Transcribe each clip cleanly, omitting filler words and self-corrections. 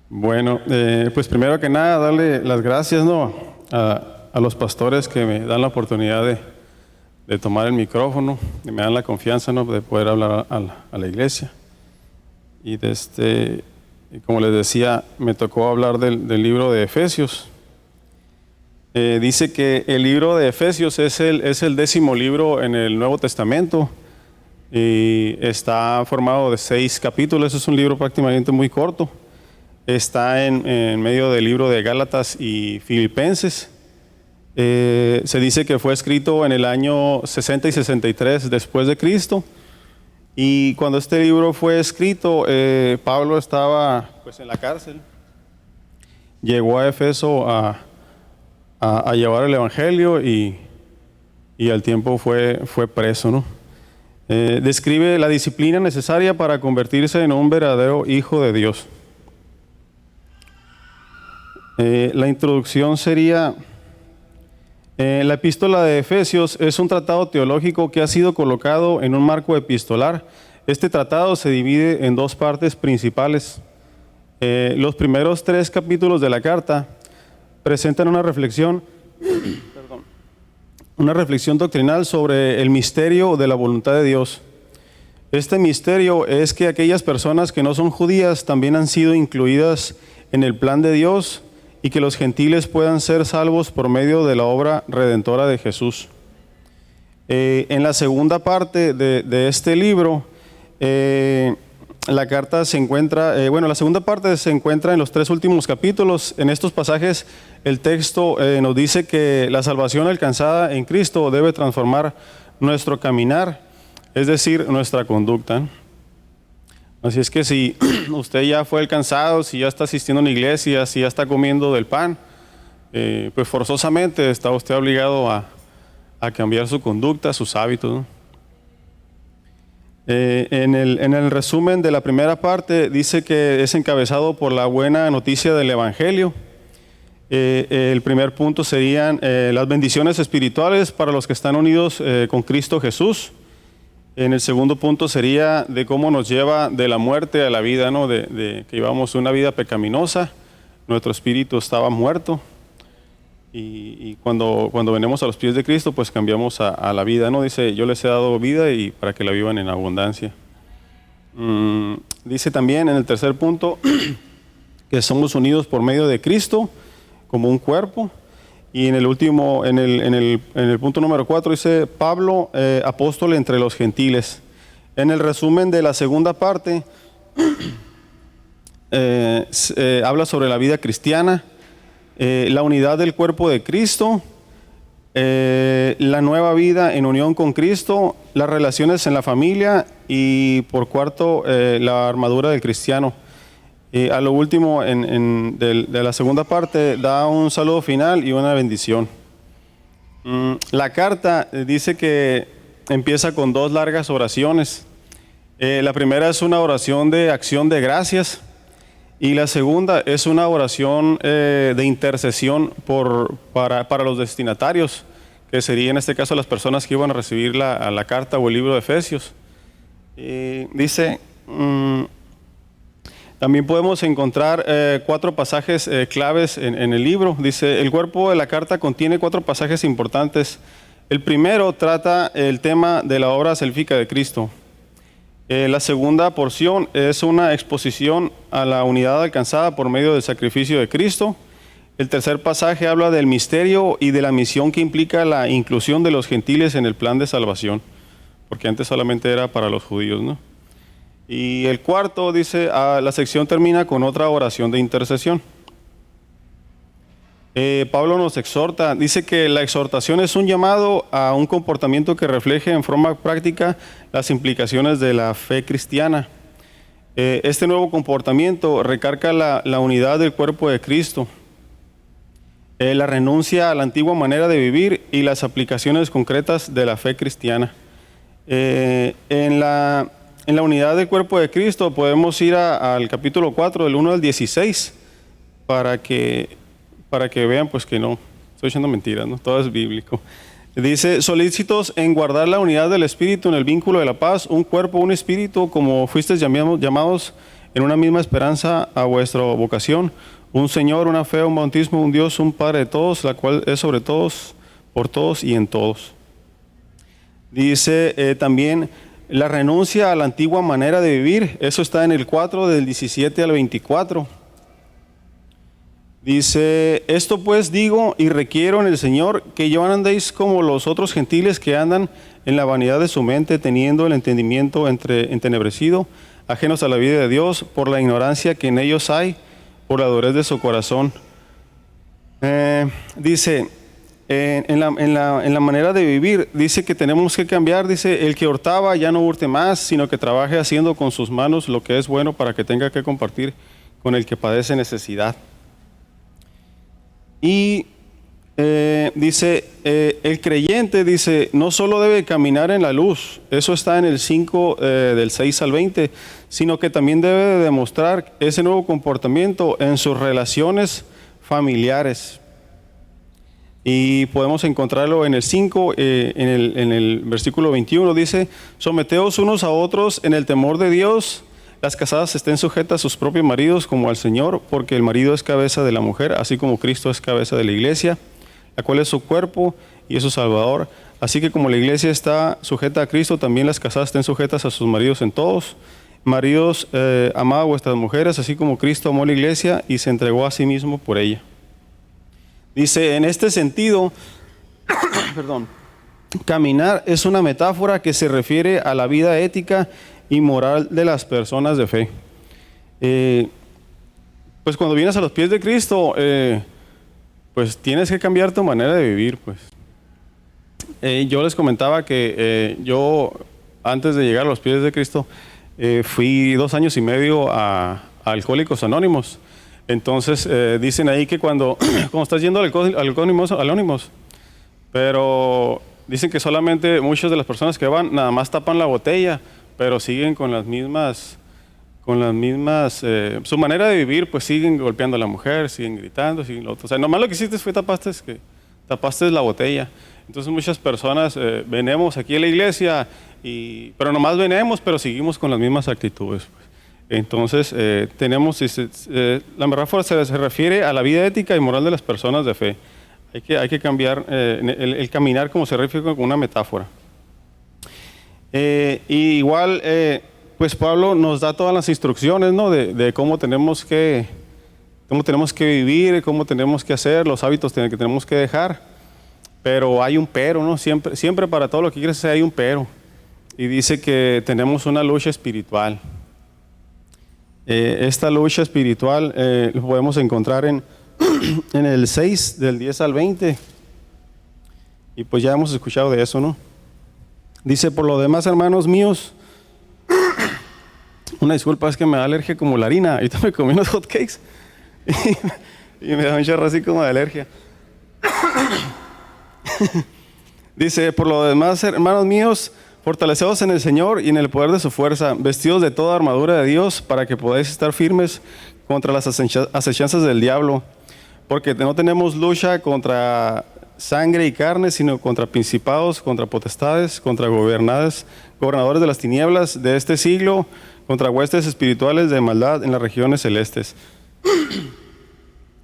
Bueno, pues primero que nada, darle las gracias, ¿no? a los pastores que me dan la oportunidad de tomar el micrófono, y me dan la confianza, ¿no? de poder hablar a la iglesia. Y como les decía, me tocó hablar del libro de Efesios. Dice que el libro de Efesios es el 10º libro en el Nuevo Testamento y está formado de 6 capítulos. Es un libro prácticamente muy corto. Está en medio del libro de Gálatas y Filipenses. Se dice que fue escrito en el año 60 y 63 después de Cristo. Y cuando este libro fue escrito, Pablo estaba pues en la cárcel. Llegó a Efeso a llevar el evangelio y al tiempo fue preso, ¿no? Describe la disciplina necesaria para convertirse en un verdadero hijo de Dios. La introducción sería: la epístola de Efesios es un tratado teológico que ha sido colocado en un marco epistolar. Este tratado se divide en 2 partes principales. Los primeros 3 capítulos de la carta presentan una reflexión doctrinal sobre el misterio de la voluntad de Dios. Este misterio es que aquellas personas que no son judías también han sido incluidas en el plan de Dios y que los gentiles puedan ser salvos por medio de la obra redentora de Jesús. En la segunda parte de este libro, la carta se encuentra, la segunda parte se encuentra en los 3 últimos capítulos. En estos pasajes el texto nos dice que la salvación alcanzada en Cristo debe transformar nuestro caminar, es decir, nuestra conducta. Así es que si usted ya fue alcanzado, si ya está asistiendo a una iglesia, si ya está comiendo del pan, pues forzosamente está usted obligado a cambiar su conducta, sus hábitos, ¿no? En el resumen de la primera parte dice que es encabezado por la buena noticia del Evangelio. El primer punto serían las bendiciones espirituales para los que están unidos con Cristo Jesús. En el segundo punto sería de cómo nos lleva de la muerte a la vida, ¿no? De que llevamos una vida pecaminosa, nuestro espíritu estaba muerto y cuando venimos a los pies de Cristo, pues cambiamos a la vida, ¿no? Dice, yo les he dado vida y para que la vivan en abundancia. Dice también en el tercer punto que somos unidos por medio de Cristo como un cuerpo. Y en el último, en el punto número 4 dice Pablo, apóstol entre los gentiles. En el resumen de la segunda parte habla sobre la vida cristiana, la unidad del cuerpo de Cristo, la nueva vida en unión con Cristo, las relaciones en la familia y por cuarto la armadura del cristiano. A lo último, de la segunda parte, da un saludo final y una bendición. La carta dice que empieza con 2 largas oraciones. La primera es una oración de acción de gracias y la segunda es una oración de intercesión para los destinatarios, que serían en este caso las personas que iban a recibir la carta o el libro de Efesios. Dice... También podemos encontrar 4 pasajes claves en el libro. Dice, el cuerpo de la carta contiene 4 pasajes importantes. El primero trata el tema de la obra salvífica de Cristo. La segunda porción es una exposición a la unidad alcanzada por medio del sacrificio de Cristo. El tercer pasaje habla del misterio y de la misión que implica la inclusión de los gentiles en el plan de salvación, porque antes solamente era para los judíos, ¿no? Y el cuarto dice, la sección termina con otra oración de intercesión. Pablo nos exhorta, dice que la exhortación es un llamado a un comportamiento que refleje en forma práctica las implicaciones de la fe cristiana. Este nuevo comportamiento recarga la unidad del cuerpo de Cristo, la renuncia a la antigua manera de vivir y las aplicaciones concretas de la fe cristiana. En la unidad del cuerpo de Cristo podemos ir al capítulo 4, del 1 al 16, para que vean pues que no estoy echando mentiras, ¿no? Todo es bíblico. Dice, solícitos en guardar la unidad del Espíritu en el vínculo de la paz, un cuerpo, un espíritu, como fuisteis llamados en una misma esperanza a vuestra vocación, un Señor, una fe, un bautismo, un Dios, un Padre de todos, la cual es sobre todos, por todos y en todos. Dice también la renuncia a la antigua manera de vivir. Eso está en el 4 del 17 al 24. Dice, esto pues digo y requiero en el Señor, que ya no andéis como los otros gentiles que andan en la vanidad de su mente, teniendo el entendimiento entenebrecido, ajenos a la vida de Dios, por la ignorancia que en ellos hay, por la durez de su corazón. Dice, en la manera de vivir, dice que tenemos que cambiar. Dice, el que hurtaba ya no hurte más, sino que trabaje haciendo con sus manos lo que es bueno, para que tenga que compartir con el que padece necesidad. Y dice, el creyente, dice, no solo debe caminar en la luz, eso está en el 5 del 6 al 20, sino que también debe de demostrar ese nuevo comportamiento en sus relaciones familiares. Y podemos encontrarlo en el 5, en el versículo 21, dice, someteos unos a otros en el temor de Dios. Las casadas estén sujetas a sus propios maridos como al Señor, porque el marido es cabeza de la mujer, así como Cristo es cabeza de la iglesia, la cual es su cuerpo y es su Salvador. Así que como la iglesia está sujeta a Cristo, también las casadas estén sujetas a sus maridos en todos. Maridos, amad a vuestras mujeres, así como Cristo amó a la iglesia y se entregó a sí mismo por ella. Dice, en este sentido, caminar es una metáfora que se refiere a la vida ética y moral de las personas de fe. Pues cuando vienes a los pies de Cristo, pues tienes que cambiar tu manera de vivir. Pues yo les comentaba que yo, antes de llegar a los pies de Cristo, fui 2 años y medio a Alcohólicos Anónimos. Entonces dicen ahí que cuando estás yendo a Alcohólicos, pero dicen que solamente muchas de las personas que van nada más tapan la botella, pero siguen con las mismas, su manera de vivir, pues siguen golpeando a la mujer, siguen gritando, siguen lo otro. O sea, nomás lo que hiciste fue tapaste la botella. Entonces muchas personas venimos aquí a la iglesia, pero nomás venimos, pero seguimos con las mismas actitudes. Pues. Entonces tenemos, la metáfora se refiere a la vida ética y moral de las personas de fe. Hay que cambiar el caminar, como se refiere con una metáfora. Y igual, pues Pablo nos da todas las instrucciones, ¿no? de cómo tenemos que vivir, cómo tenemos que hacer, los hábitos que tenemos que dejar. Pero hay un pero, ¿no? Siempre para todo lo que quieres hacer hay un pero. Y dice que tenemos una lucha espiritual. Esta lucha espiritual lo podemos encontrar en el 6, del 10 al 20. Y pues ya hemos escuchado de eso, ¿no? Dice, por lo demás, hermanos míos, una disculpa, es que me da alergia como la harina. Ahorita me comí unos hot cakes y me da un chorro así como de alergia. Dice, por lo demás, hermanos míos, fortaleceos en el Señor y en el poder de su fuerza, vestidos de toda armadura de Dios, para que podáis estar firmes contra las acechanzas del diablo. Porque no tenemos lucha contra sangre y carne, sino contra principados, contra potestades, contra gobernadores de las tinieblas de este siglo, contra huestes espirituales de maldad en las regiones celestes.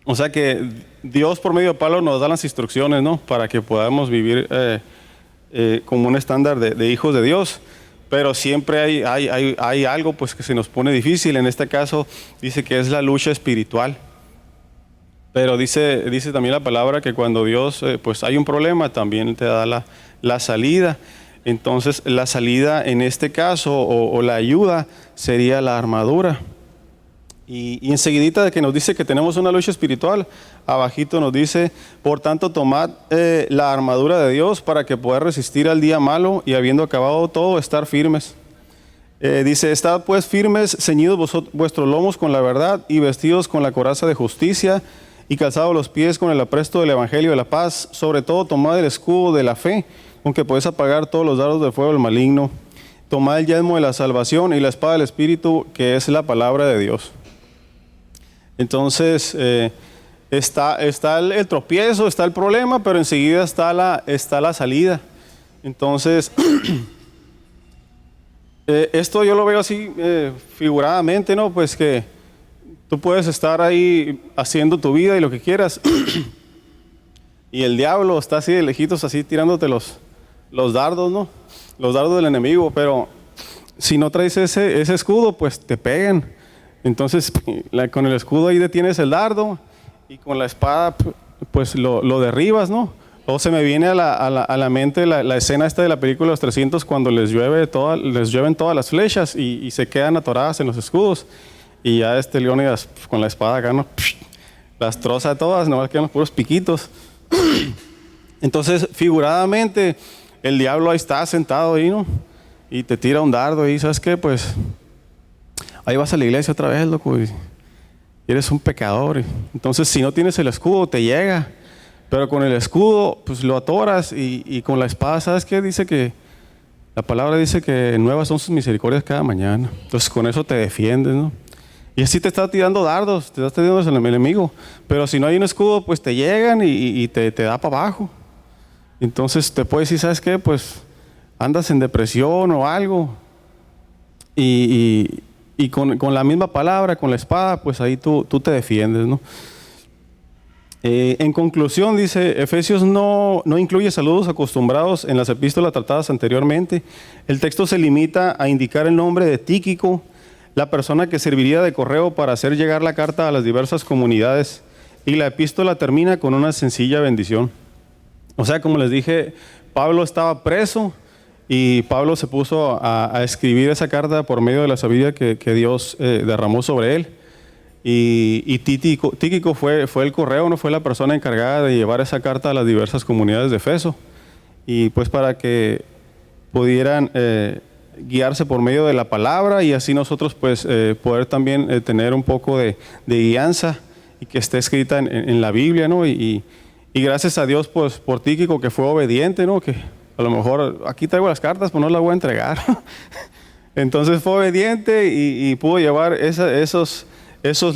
O sea que Dios por medio de Pablo nos da las instrucciones, ¿no? Para que podamos vivir como un estándar de hijos de Dios. Pero siempre hay algo pues que se nos pone difícil. En este caso dice que es la lucha espiritual. Pero dice también la palabra que cuando Dios, pues hay un problema, también te da la salida. Entonces la salida en este caso, o la ayuda, sería la armadura. Y enseguidita de que nos dice que tenemos una lucha espiritual, abajito nos dice, por tanto tomad la armadura de Dios para que podáis resistir al día malo y habiendo acabado todo, estar firmes. Dice, estad pues firmes, ceñidos vuestros lomos con la verdad y vestidos con la coraza de justicia y calzados los pies con el apresto del evangelio de la paz. Sobre todo tomad el escudo de la fe, con que podéis apagar todos los dardos del fuego del maligno. Tomad el yelmo de la salvación y la espada del Espíritu, que es la palabra de Dios. Entonces está el tropiezo, está el problema, pero enseguida está la salida. Entonces, está el tropiezo, está el problema, pero enseguida está la salida. Entonces, está el tropiezo, está el problema, pero enseguida está la salida. Entonces, está el tropiezo, está el problema, pero enseguida está la salida. Entonces, está el tropiezo, está el problema, pero enseguida está la salida. Entonces, está el tropiezo, está el problema, pero enseguida está la salida. Entonces, Esto yo lo veo así figuradamente, ¿no? Pues que tú puedes estar ahí haciendo tu vida y lo que quieras y el diablo está así de lejitos, así tirándote los dardos, ¿no? Los dardos del enemigo, pero si no traes ese escudo, pues te pegan. Entonces, con el escudo ahí detienes el dardo y con la espada, pues lo derribas, ¿no? O se me viene a la mente la escena esta de la película Los 300 cuando les llueven todas las flechas y se quedan atoradas en los escudos. Y ya Leónidas con la espada acá, ¿no? Las troza todas, nomás quedan los puros piquitos. Entonces, figuradamente, el diablo ahí está sentado ahí, ¿no? Y te tira un dardo y ¿sabes qué? Pues ahí vas a la iglesia otra vez, loco, y eres un pecador. Entonces, si no tienes el escudo, te llega. Pero con el escudo, pues lo atoras y con la espada, ¿sabes qué? La palabra dice que nuevas son sus misericordias cada mañana. Entonces, con eso te defiendes, ¿no? Y así te está tirando dardos, te está tirando el enemigo. Pero si no hay un escudo, pues te llegan y te da para abajo. Entonces te puedes decir, ¿sabes qué? Pues andas en depresión o algo. Y con la misma palabra, con la espada, pues ahí tú te defiendes, ¿no? En conclusión, dice, Efesios no incluye saludos acostumbrados en las epístolas tratadas anteriormente. El texto se limita a indicar el nombre de Tíquico, la persona que serviría de correo para hacer llegar la carta a las diversas comunidades, y la epístola termina con una sencilla bendición. O sea, como les dije, Pablo estaba preso y Pablo se puso a escribir esa carta por medio de la sabiduría que Dios derramó sobre él. Y Tíquico fue el correo, no fue la persona encargada de llevar esa carta a las diversas comunidades de Efeso. Y pues para que pudieran guiarse por medio de la palabra y así nosotros pues poder también tener un poco de guianza y que esté escrita en la Biblia, ¿no? Y gracias a Dios pues por Tíquico que fue obediente, ¿no? Que a lo mejor aquí traigo las cartas, pues no las voy a entregar. Entonces fue obediente y pudo llevar esos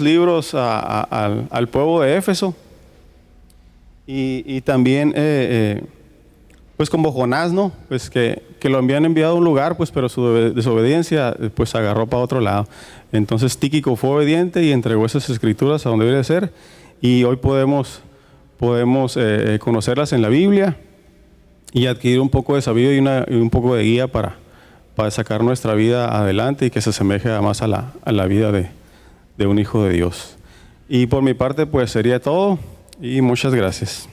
libros al pueblo de Éfeso. Y también pues como Jonás, ¿no? Pues que lo habían enviado a un lugar, pues pero su desobediencia pues agarró para otro lado. Entonces Tíquico fue obediente y entregó esas escrituras a donde debe ser, y hoy podemos conocerlas en la Biblia y adquirir un poco de sabiduría y un poco de guía para sacar nuestra vida adelante y que se asemeje más a la vida de un hijo de Dios. Y por mi parte pues sería todo y muchas gracias.